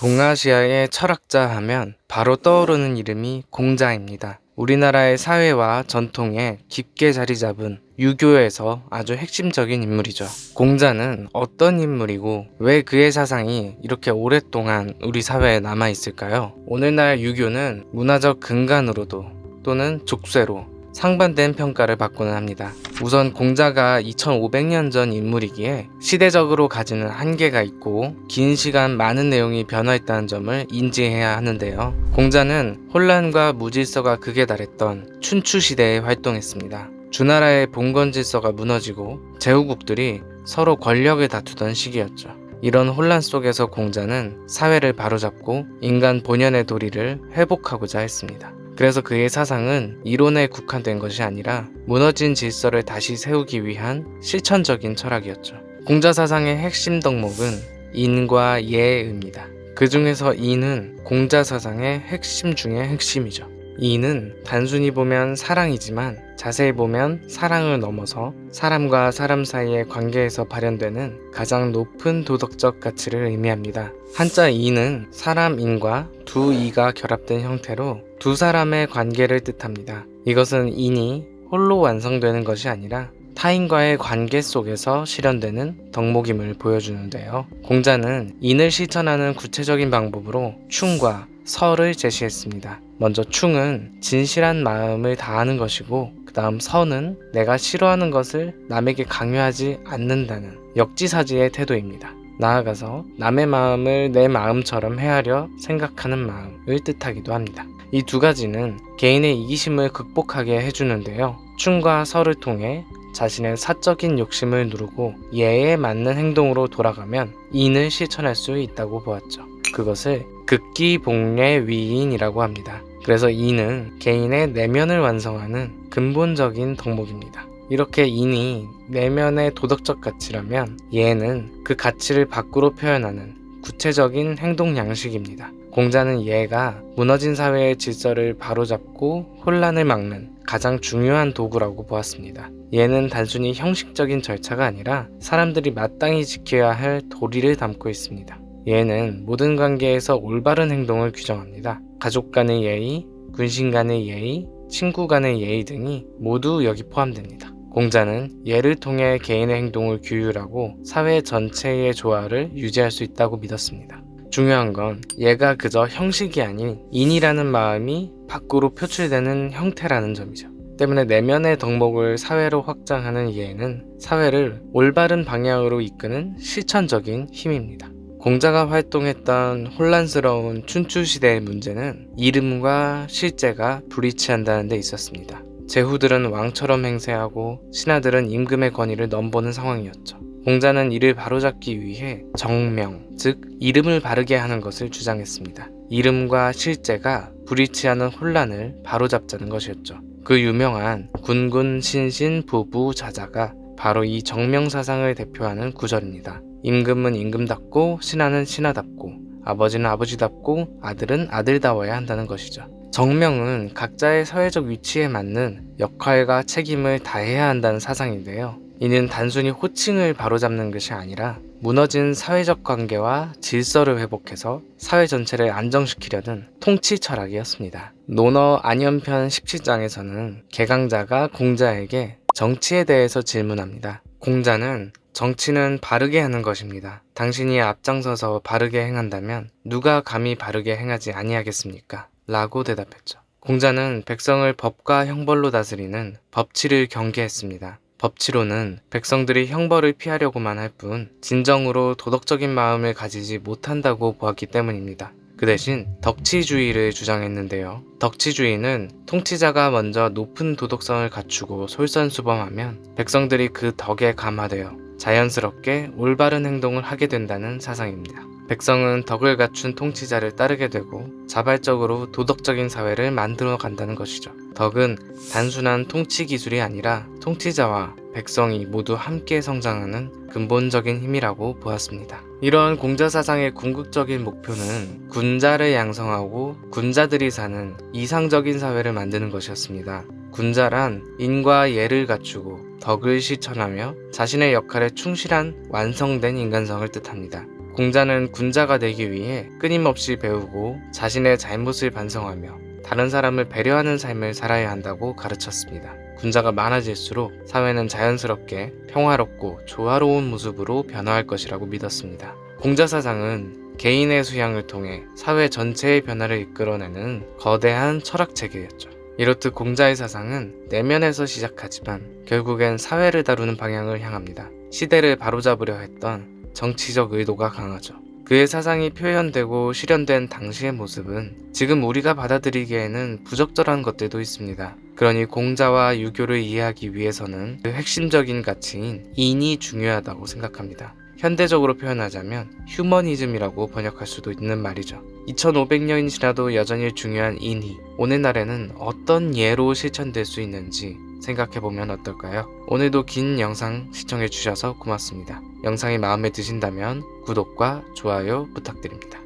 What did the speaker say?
동아시아의 철학자 하면 바로 떠오르는 이름이 공자입니다. 우리나라의 사회와 전통에 깊게 자리 잡은 유교에서 아주 핵심적인 인물이죠. 공자는 어떤 인물이고 왜 그의 사상이 이렇게 오랫동안 우리 사회에 남아 있을까요? 오늘날 유교는 문화적 근간으로도 또는 족쇄로 상반된 평가를 받고는 합니다. 우선 공자가 2500년 전 인물이기에 시대적으로 가지는 한계가 있고 긴 시간 많은 내용이 변화했다는 점을 인지해야 하는데요. 공자는 혼란과 무질서가 극에 달했던 춘추 시대에 활동했습니다. 주나라의 봉건 질서가 무너지고 제후국들이 서로 권력을 다투던 시기였죠. 이런 혼란 속에서 공자는 사회를 바로잡고 인간 본연의 도리를 회복하고자 했습니다. 그래서 그의 사상은 이론에 국한된 것이 아니라 무너진 질서를 다시 세우기 위한 실천적인 철학이었죠. 공자 사상의 핵심 덕목은 인과 예입니다. 그 중에서 인은 공자 사상의 핵심 중의 핵심이죠. 인은 단순히 보면 사랑이지만 자세히 보면 사랑을 넘어서 사람과 사람 사이의 관계에서 발현되는 가장 높은 도덕적 가치를 의미합니다. 한자 인은 사람 인과 두 이가 결합된 형태로 두 사람의 관계를 뜻합니다. 이것은 인이 홀로 완성되는 것이 아니라 타인과의 관계 속에서 실현되는 덕목임을 보여주는데요. 공자는 인을 실천하는 구체적인 방법으로 충과 서를 제시했습니다. 먼저 충은 진실한 마음을 다하는 것이고 그 다음 서는 내가 싫어하는 것을 남에게 강요하지 않는다는 역지사지의 태도입니다. 나아가서 남의 마음을 내 마음처럼 헤아려 생각하는 마음을 뜻하기도 합니다. 이 두 가지는 개인의 이기심을 극복하게 해주는데요. 충과 서를 통해 자신의 사적인 욕심을 누르고 예에 맞는 행동으로 돌아가면 인을 실천할 수 있다고 보았죠. 그것을 극기복례위인이라고 합니다. 그래서 인은 개인의 내면을 완성하는 근본적인 덕목입니다. 이렇게 인이 내면의 도덕적 가치라면 예는 그 가치를 밖으로 표현하는 구체적인 행동 양식입니다. 공자는 예가 무너진 사회의 질서를 바로잡고 혼란을 막는 가장 중요한 도구라고 보았습니다. 예는 단순히 형식적인 절차가 아니라 사람들이 마땅히 지켜야 할 도리를 담고 있습니다. 예는 모든 관계에서 올바른 행동을 규정합니다. 가족 간의 예의, 군신 간의 예의, 친구 간의 예의 등이 모두 여기 포함됩니다. 공자는 예를 통해 개인의 행동을 규율하고 사회 전체의 조화를 유지할 수 있다고 믿었습니다. 중요한 건 예가 그저 형식이 아닌 인이라는 마음이 밖으로 표출되는 형태라는 점이죠. 때문에 내면의 덕목을 사회로 확장하는 예는 사회를 올바른 방향으로 이끄는 실천적인 힘입니다. 공자가 활동했던 혼란스러운 춘추시대의 문제는 이름과 실제가 불일치한다는 데 있었습니다. 제후들은 왕처럼 행세하고 신하들은 임금의 권위를 넘보는 상황이었죠. 공자는 이를 바로잡기 위해 정명, 즉 이름을 바르게 하는 것을 주장했습니다. 이름과 실제가 불일치하는 혼란을 바로잡자는 것이었죠. 그 유명한 군군 신신 부부 자자가 바로 이 정명 사상을 대표하는 구절입니다. 임금은 임금답고 신하는 신하답고 아버지는 아버지답고 아들은 아들다워야 한다는 것이죠. 정명은 각자의 사회적 위치에 맞는 역할과 책임을 다해야 한다는 사상인데요. 이는 단순히 호칭을 바로잡는 것이 아니라 무너진 사회적 관계와 질서를 회복해서 사회 전체를 안정시키려는 통치 철학이었습니다. 논어 안연편 17장에서는 개강자가 공자에게 정치에 대해서 질문합니다. 공자는 정치는 바르게 하는 것입니다. 당신이 앞장서서 바르게 행한다면 누가 감히 바르게 행하지 아니하겠습니까? 라고 대답했죠. 공자는 백성을 법과 형벌로 다스리는 법치를 경계했습니다. 법치로는 백성들이 형벌을 피하려고만 할 뿐 진정으로 도덕적인 마음을 가지지 못한다고 보았기 때문입니다. 그 대신 덕치주의를 주장했는데요. 덕치주의는 통치자가 먼저 높은 도덕성을 갖추고 솔선수범하면 백성들이 그 덕에 감화되어 자연스럽게 올바른 행동을 하게 된다는 사상입니다. 백성은 덕을 갖춘 통치자를 따르게 되고 자발적으로 도덕적인 사회를 만들어 간다는 것이죠. 덕은 단순한 통치 기술이 아니라 통치자와 백성이 모두 함께 성장하는 근본적인 힘이라고 보았습니다. 이러한 공자 사상의 궁극적인 목표는 군자를 양성하고 군자들이 사는 이상적인 사회를 만드는 것이었습니다. 군자란 인과 예를 갖추고 덕을 실천하며 자신의 역할에 충실한 완성된 인간성을 뜻합니다. 공자는 군자가 되기 위해 끊임없이 배우고 자신의 잘못을 반성하며 다른 사람을 배려하는 삶을 살아야 한다고 가르쳤습니다. 군자가 많아질수록 사회는 자연스럽게 평화롭고 조화로운 모습으로 변화할 것이라고 믿었습니다. 공자 사상은 개인의 수양을 통해 사회 전체의 변화를 이끌어내는 거대한 철학 체계였죠. 이렇듯 공자의 사상은 내면에서 시작하지만 결국엔 사회를 다루는 방향을 향합니다. 시대를 바로잡으려 했던 정치적 의도가 강하죠. 그의 사상이 표현되고 실현된 당시의 모습은 지금 우리가 받아들이기에는 부적절한 것들도 있습니다. 그러니 공자와 유교를 이해하기 위해서는 그 핵심적인 가치인 인이 중요하다고 생각합니다. 현대적으로 표현하자면 휴머니즘이라고 번역할 수도 있는 말이죠. 2500년이 지나도 여전히 중요한 인이 오늘날에는 어떤 예로 실천될 수 있는지 생각해보면 어떨까요? 오늘도 긴 영상 시청해주셔서 고맙습니다. 영상이 마음에 드신다면 구독과 좋아요 부탁드립니다.